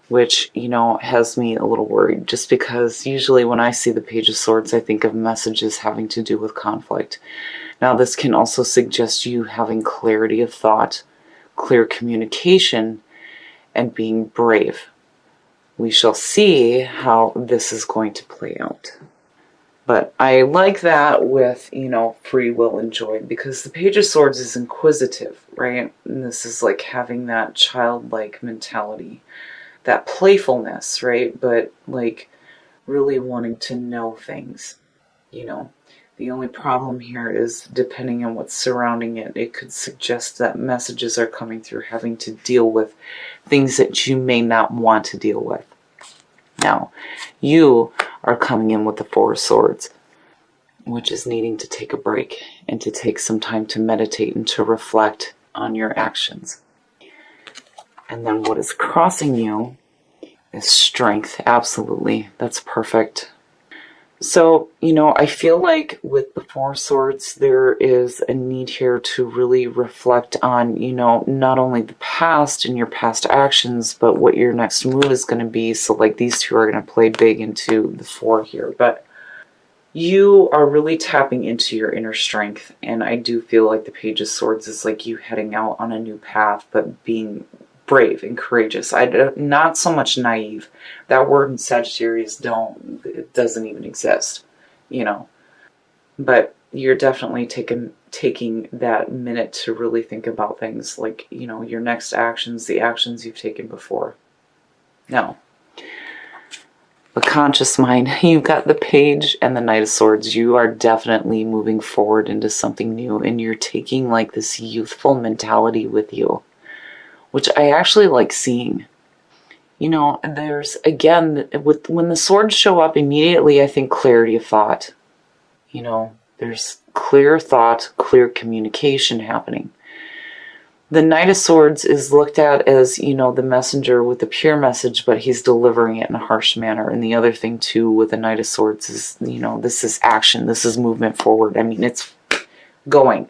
which, you know, has me a little worried, just because usually when I see the Page of Swords, I think of messages having to do with conflict. Now, this can also suggest you having clarity of thought, clear communication, and being brave. We shall see how this is going to play out. But I like that with, you know, free will and joy, because the Page of Swords is inquisitive, right? And this is like having that childlike mentality, that playfulness, right? But like really wanting to know things, you know. The only problem here is, depending on what's surrounding it, it could suggest that messages are coming through having to deal with things that you may not want to deal with. Now, you are coming in with the Four of Swords, which is needing to take a break and to take some time to meditate and to reflect on your actions. And then what is crossing you is strength. Absolutely. That's perfect. So, you know, I feel like with the Four of Swords, there is a need here to really reflect on, you know, not only the past and your past actions, but what your next move is going to be. So, like, these two are going to play big into the four here. But you are really tapping into your inner strength. And I do feel like the Page of Swords is like you heading out on a new path, but being brave and courageous. Not so much naive. That word in Sagittarius it doesn't even exist, you know. But you're definitely taking that minute to really think about things like, you know, your next actions, the actions you've taken before. Now, the conscious mind, you've got the Page and the Knight of Swords. You are definitely moving forward into something new, and you're taking like this youthful mentality with you, which I actually like seeing. You know, there's, again, when the swords show up immediately, I think clarity of thought. You know, there's clear thought, clear communication happening. The Knight of Swords is looked at as, you know, the messenger with the pure message, but he's delivering it in a harsh manner. And the other thing, too, with the Knight of Swords is, you know, this is action. This is movement forward. I mean, it's going.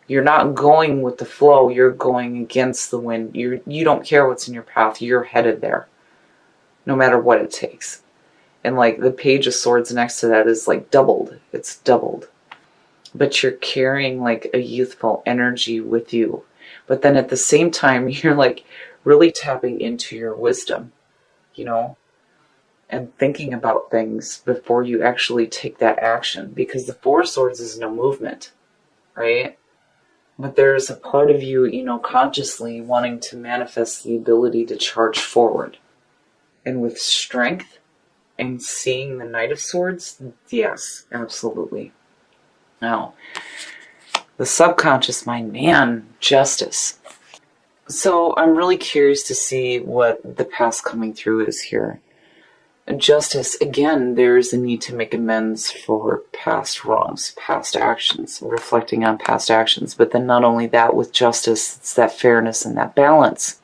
You're not going with the flow. You're going against the wind. You don't care what's in your path. You're headed there, no matter what it takes. And like the Page of Swords next to that is like doubled. It's doubled. But you're carrying like a youthful energy with you. But then at the same time, you're like really tapping into your wisdom, you know, and thinking about things before you actually take that action. Because the Four of Swords is no movement, right? But there's a part of you, you know, consciously wanting to manifest the ability to charge forward. And with strength and seeing the Knight of Swords, yes, absolutely. Now, the subconscious mind, man, justice. So I'm really curious to see what the past coming through is here. Justice, again, there's a need to make amends for past wrongs, past actions, reflecting on past actions. But then not only that, with justice, it's that fairness and that balance.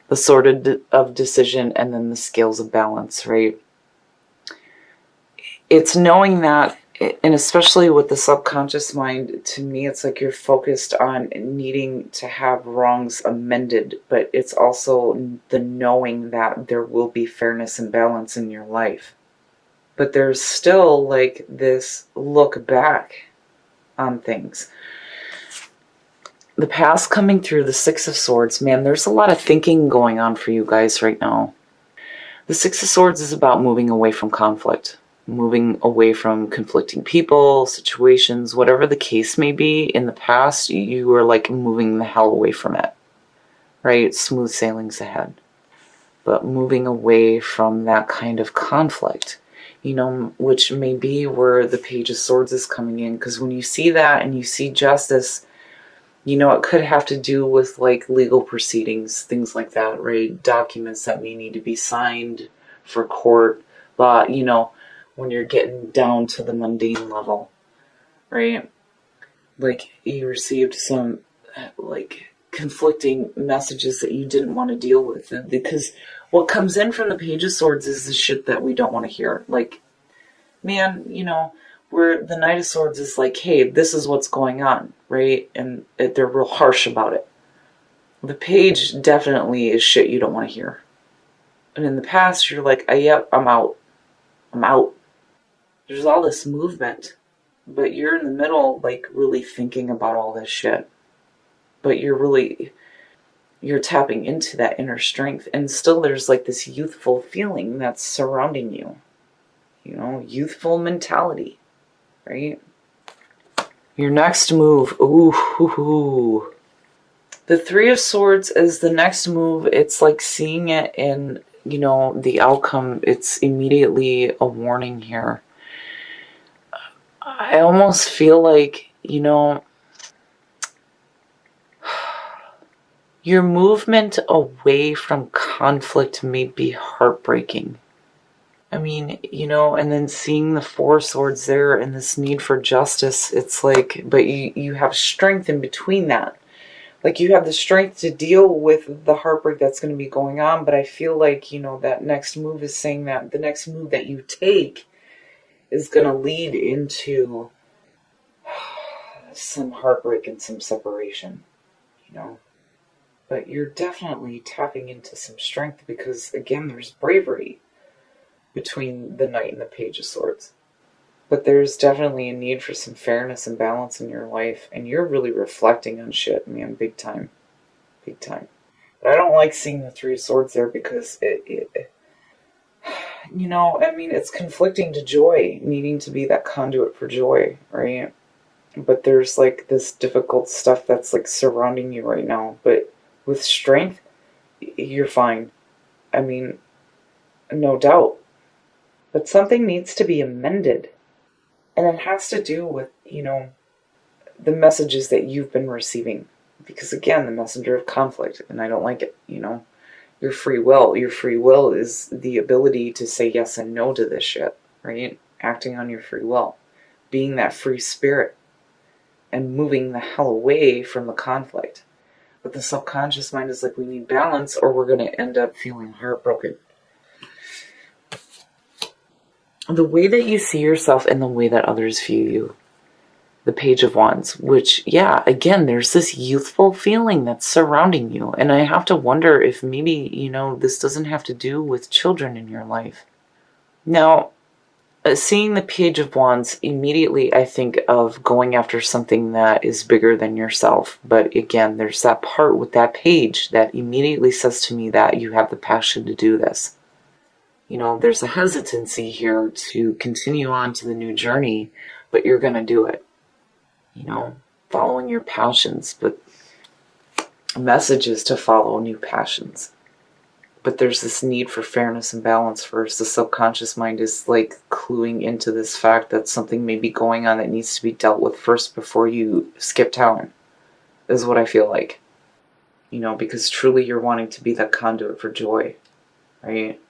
The sword of decision and then the scales of balance, right? It's knowing that, and especially with the subconscious mind, to me, it's like you're focused on needing to have wrongs amended, but it's also the knowing that there will be fairness and balance in your life. But there's still like this look back on things. The past coming through, the Six of Swords, man, there's a lot of thinking going on for you guys right now. The Six of Swords is about moving away from conflict. Moving away from conflicting people, situations, whatever the case may be. In the past, you were like moving the hell away from it, right? Smooth sailings ahead. But moving away from that kind of conflict, you know, which may be where the Page of Swords is coming in. Because when you see that and you see justice, you know, it could have to do with like legal proceedings, things like that, right? Documents that may need to be signed for court, but, you know, when you're getting down to the mundane level, right? Like you received some like conflicting messages that you didn't want to deal with. And because what comes in from the Page of Swords is the shit that we don't want to hear. Like, man, you know, where the Knight of Swords is like, hey, this is what's going on, right? And they're real harsh about it. The Page definitely is shit you don't want to hear. And in the past, you're like, yep, I'm out. I'm out. There's all this movement, but you're in the middle, like really thinking about all this shit. But you're tapping into that inner strength. And still there's like this youthful feeling that's surrounding you. You know, youthful mentality, right? Your next move, ooh. The Three of Swords is the next move. It's like seeing it in, you know, the outcome. It's immediately a warning here. I almost feel like, you know, your movement away from conflict may be heartbreaking. I mean, you know, and then seeing the Four Swords there and this need for justice, it's like, but you have strength in between that. Like you have the strength to deal with the heartbreak that's going to be going on, but I feel like, you know, that next move is saying that the next move that you take is going to lead into some heartbreak and some separation, you know. But you're definitely tapping into some strength because, again, there's bravery between the Knight and the Page of Swords. But there's definitely a need for some fairness and balance in your life, and you're really reflecting on shit, man, big time. Big time. But I don't like seeing the Three of Swords there because it you know, I mean, it's conflicting to joy, needing to be that conduit for joy, right? But there's like this difficult stuff that's like surrounding you right now. But with strength, you're fine. I mean, no doubt. But something needs to be amended. And it has to do with, you know, the messages that you've been receiving. Because again, the messenger of conflict, and I don't like it, you know. Your free will. Your free will is the ability to say yes and no to this shit, right? Acting on your free will. Being that free spirit. And moving the hell away from the conflict. But the subconscious mind is like, we need balance or we're going to end up feeling heartbroken. The way that you see yourself and the way that others view you. The Page of Wands, which, yeah, again, there's this youthful feeling that's surrounding you. And I have to wonder if maybe, you know, this doesn't have to do with children in your life. Now, seeing the Page of Wands, immediately I think of going after something that is bigger than yourself. But again, there's that part with that page that immediately says to me that you have the passion to do this. You know, there's a hesitancy here to continue on to the new journey, but you're going to do it. You know, following your passions, but messages to follow new passions. But there's this need for fairness and balance first. The subconscious mind is like cluing into this fact that something may be going on that needs to be dealt with first before you skip town, is what I feel like. You know, because truly you're wanting to be that conduit for joy, right?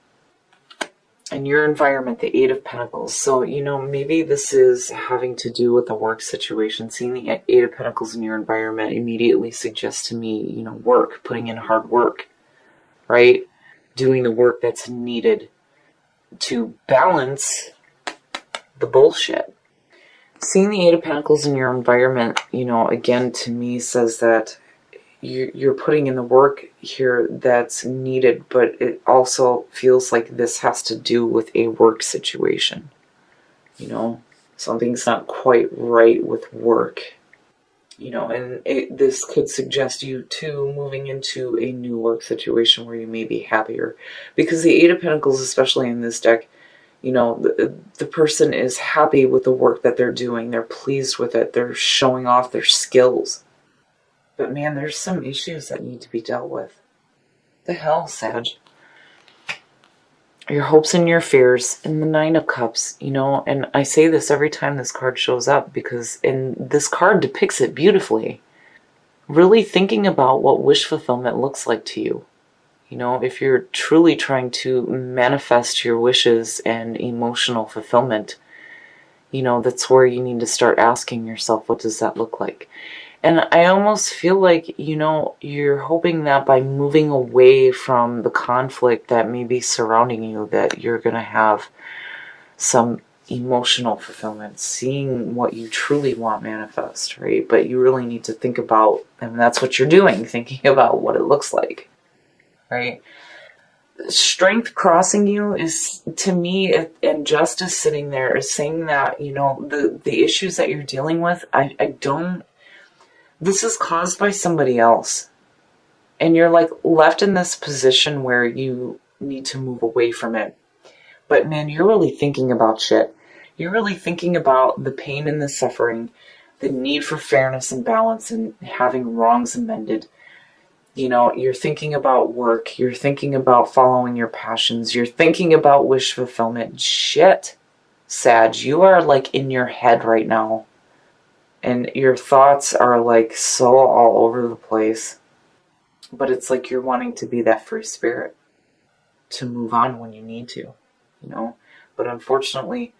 And your environment, the Eight of Pentacles. So, you know, maybe this is having to do with the work situation. Seeing the Eight of Pentacles in your environment immediately suggests to me, you know, work, putting in hard work, right? Doing the work that's needed to balance the bullshit. Seeing the Eight of Pentacles in your environment, you know, again, to me says that you're putting in the work here that's needed, but it also feels like this has to do with a work situation. You know, something's not quite right with work. You know, and this could suggest you too moving into a new work situation where you may be happier. Because the Eight of Pentacles, especially in this deck, you know, the person is happy with the work that they're doing. They're pleased with it. They're showing off their skills. But man, there's some issues that need to be dealt with. The hell, Sag? Your hopes and your fears, and the Nine of Cups, you know, and I say this every time this card shows up because this card depicts it beautifully. Really thinking about what wish fulfillment looks like to you. You know, if you're truly trying to manifest your wishes and emotional fulfillment, you know, that's where you need to start asking yourself, what does that look like? And I almost feel like, you know, you're hoping that by moving away from the conflict that may be surrounding you, that you're going to have some emotional fulfillment, seeing what you truly want manifest, right? But you really need to think about, and that's what you're doing, thinking about what it looks like, right? Strength crossing you is, to me, and justice sitting there is saying that, the issues that you're dealing with, I don't, this is caused by somebody else. And you're like left in this position where you need to move away from it. But man, you're really thinking about shit. You're really thinking about the pain and the suffering, the need for fairness and balance and having wrongs amended. You're thinking about work. You're thinking about following your passions. You're thinking about wish fulfillment. Shit, Sag, you are like in your head right now. And your thoughts are like so all over the place. But it's like you're wanting to be that free spirit to move on when you need to, But unfortunately,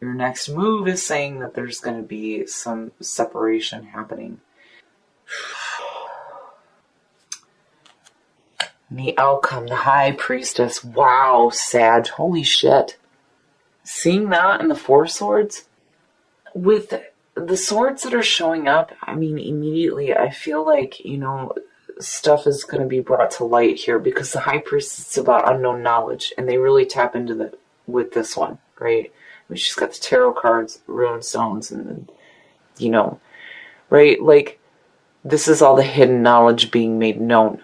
your next move is saying that there's going to be some separation happening. The outcome, the High Priestess. Wow, Sag. Holy shit. Seeing that in the Four Swords, with the swords that are showing up, immediately I feel like, stuff is going to be brought to light here because the High Priestess is about unknown knowledge, and they really tap into with this one, right? She's got the tarot cards, rune stones, and right? Like, this is all the hidden knowledge being made known.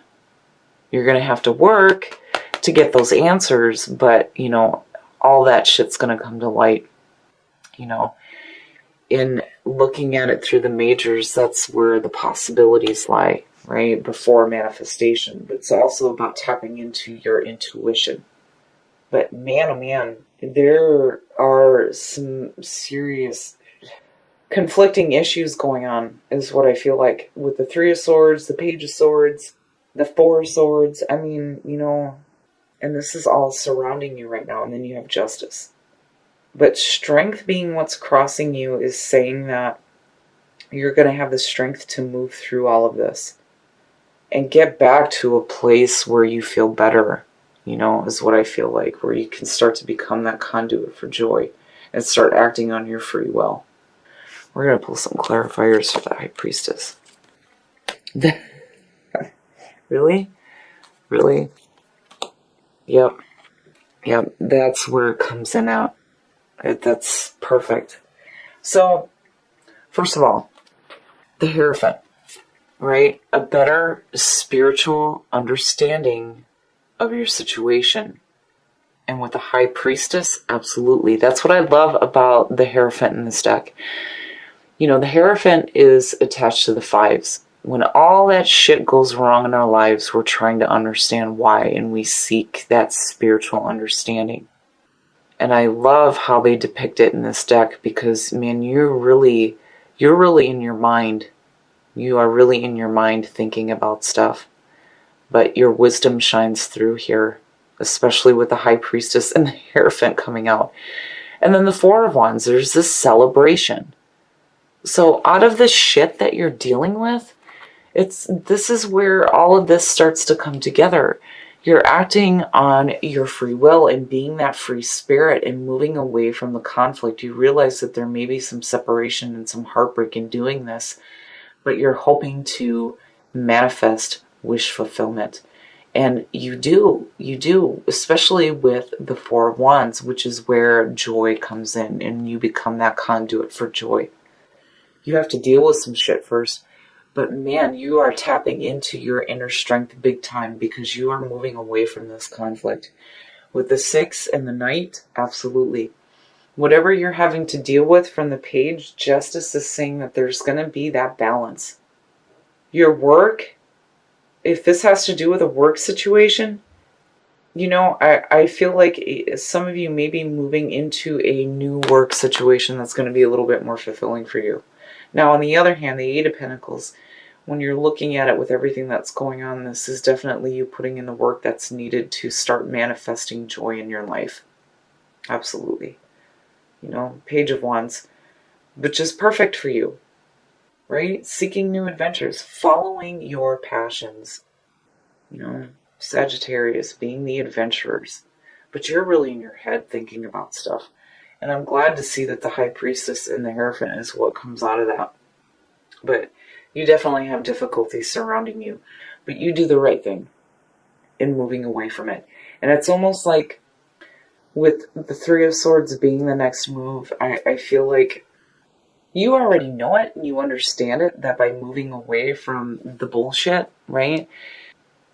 You're going to have to work to get those answers, but, all that shit's going to come to light. In looking at it through the majors, that's where the possibilities lie, right? Before manifestation. But it's also about tapping into your intuition. But man, oh man, there are some serious conflicting issues going on, is what I feel like, with the Three of Swords, the Page of Swords, the Four of Swords. And this is all surrounding you right now, and then you have Justice. But strength being what's crossing you is saying that you're going to have the strength to move through all of this and get back to a place where you feel better, is what I feel like, where you can start to become that conduit for joy and start acting on your free will. We're going to pull some clarifiers for the High Priestess. Really? Really? Yep, that's where it comes in at. That's perfect. So, first of all, the Hierophant, right? A better spiritual understanding of your situation. And with the High Priestess, absolutely. That's what I love about the Hierophant in this deck. The Hierophant is attached to the fives. When all that shit goes wrong in our lives, we're trying to understand why, and we seek that spiritual understanding. And I love how they depict it in this deck because, man, you're really in your mind. You are really in your mind thinking about stuff. But your wisdom shines through here, especially with the High Priestess and the Hierophant coming out. And then the Four of Wands, there's this celebration. So out of the shit that you're dealing with, this is where all of this starts to come together. You're acting on your free will and being that free spirit and moving away from the conflict. You realize that there may be some separation and some heartbreak in doing this, but you're hoping to manifest wish fulfillment. And you do, especially with the Four of Wands, which is where joy comes in and you become that conduit for joy. You have to deal with some shit first. But man, you are tapping into your inner strength big time because you are moving away from this conflict. With the Six and the Knight, absolutely. Whatever you're having to deal with from the page, Justice is saying that there's going to be that balance. Your work, if this has to do with a work situation, I feel like some of you may be moving into a new work situation that's going to be a little bit more fulfilling for you. Now, on the other hand, the Eight of Pentacles, when you're looking at it with everything that's going on, this is definitely you putting in the work that's needed to start manifesting joy in your life. Absolutely. Page of Wands, which is perfect for you, right? Seeking new adventures, following your passions. Sagittarius, being the adventurers. But you're really in your head thinking about stuff. And I'm glad to see that the High Priestess and the Hierophant is what comes out of that. But you definitely have difficulties surrounding you. But you do the right thing in moving away from it. And it's almost like with the Three of Swords being the next move, I feel like you already know it and you understand it, that by moving away from the bullshit, right?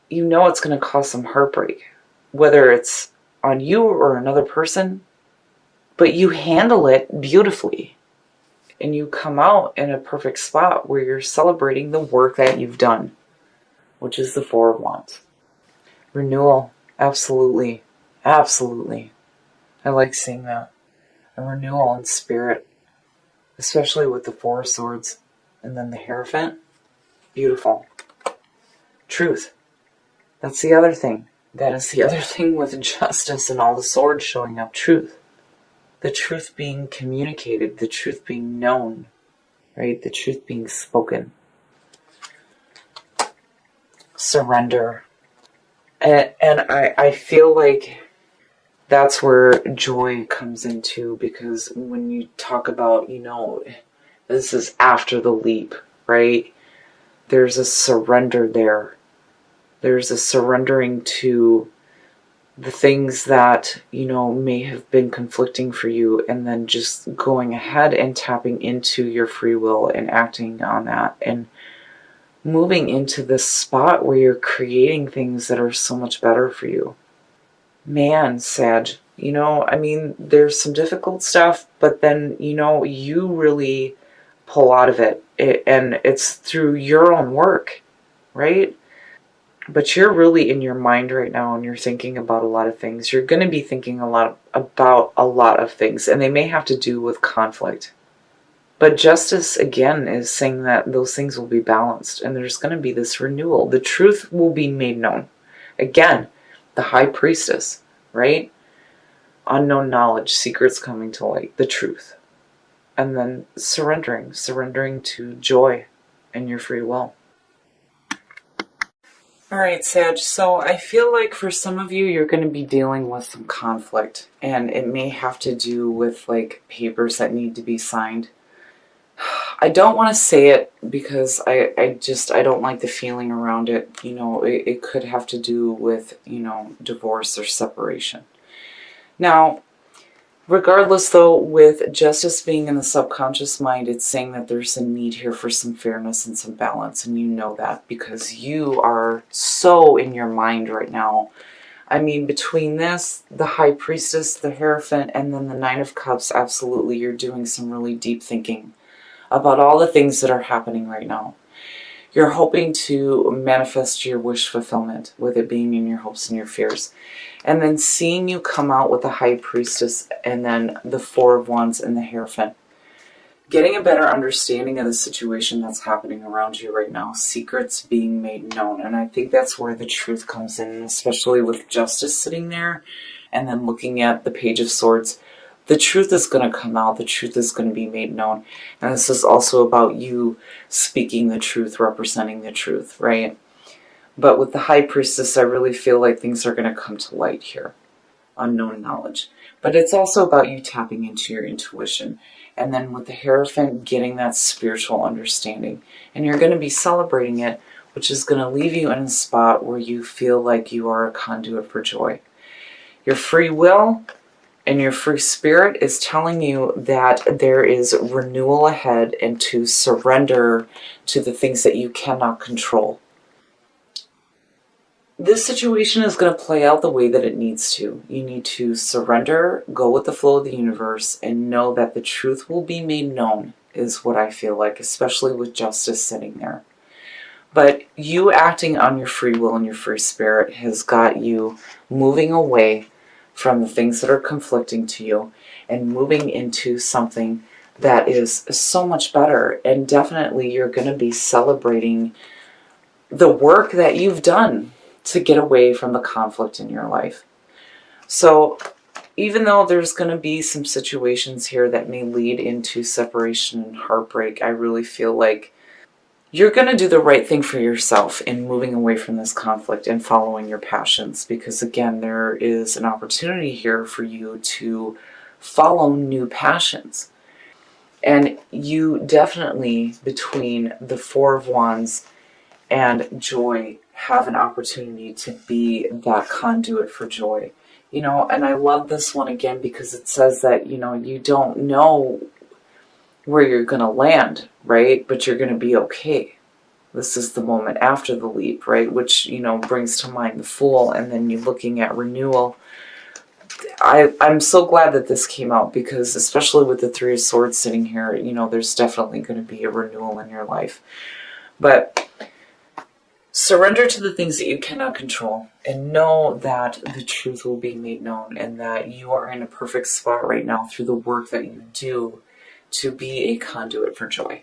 You know it's going to cause some heartbreak, whether it's on you or another person, but you handle it beautifully. And you come out in a perfect spot where you're celebrating the work that you've done, which is the Four of Wands. Renewal, absolutely. Absolutely. I like seeing that. A renewal in spirit, especially with the Four of Swords and then the Hierophant. Beautiful. Truth. That's the other thing. That is the other thing with justice and all the swords showing up. Truth. The truth being communicated, the truth being known, right? The truth being spoken. Surrender. And I feel like that's where joy comes into, because when you talk about, this is after the leap, right? There's a surrender there. There's a surrendering to the things that, may have been conflicting for you, and then just going ahead and tapping into your free will and acting on that and moving into this spot where you're creating things that are so much better for you. Man, Sag, there's some difficult stuff, but then, you really pull out of it, and it's through your own work, right? But you're really in your mind right now and you're thinking about a lot of things. You're going to be thinking about a lot of things, and they may have to do with conflict. But justice, again, is saying that those things will be balanced and there's going to be this renewal. The truth will be made known. Again, the High Priestess, right? Unknown knowledge, secrets coming to light, the truth. And then surrendering to joy and your free will. All right, Sag, so I feel like for some of you, you're going to be dealing with some conflict, and it may have to do with like papers that need to be signed. I don't want to say it because I don't like the feeling around it. It could have to do with, divorce or separation. Now, regardless though, with justice being in the subconscious mind, it's saying that there's a need here for some fairness and some balance, and you know that because you are so in your mind right now. Between this, the High Priestess, the Hierophant, and then the Nine of Cups, absolutely, you're doing some really deep thinking about all the things that are happening right now. You're hoping to manifest your wish fulfillment, with it being in your hopes and your fears. And then seeing you come out with the High Priestess and then the Four of Wands and the Hierophant. Getting a better understanding of the situation that's happening around you right now. Secrets being made known. And I think that's where the truth comes in, especially with justice sitting there. And then looking at the Page of Swords. The truth is going to come out. The truth is going to be made known. And this is also about you speaking the truth, representing the truth, right? But with the High Priestess, I really feel like things are going to come to light here. Unknown knowledge. But it's also about you tapping into your intuition. And then with the Hierophant, getting that spiritual understanding. And you're going to be celebrating it, which is going to leave you in a spot where you feel like you are a conduit for joy. Your free will and your free spirit is telling you that there is renewal ahead and to surrender to the things that you cannot control. This situation is going to play out the way that it needs to. You need to surrender, go with the flow of the universe, and know that the truth will be made known, is what I feel like, especially with justice sitting there. But you acting on your free will and your free spirit has got you moving away from the things that are conflicting to you and moving into something that is so much better. And definitely you're going to be celebrating the work that you've done to get away from the conflict in your life. So even though there's going to be some situations here that may lead into separation and heartbreak, I really feel like you're going to do the right thing for yourself in moving away from this conflict and following your passions. Because again, there is an opportunity here for you to follow new passions. And you definitely, between the Four of Wands and joy have an opportunity to be that conduit for joy. And I love this one again because it says that, you don't know where you're going to land, right? But you're going to be okay. This is the moment after the leap, right? Which, brings to mind the Fool, and then you're looking at renewal. I'm so glad that this came out because, especially with the Three of Swords sitting here, there's definitely going to be a renewal in your life. But surrender to the things that you cannot control and know that the truth will be made known and that you are in a perfect spot right now through the work that you do to be a conduit for joy.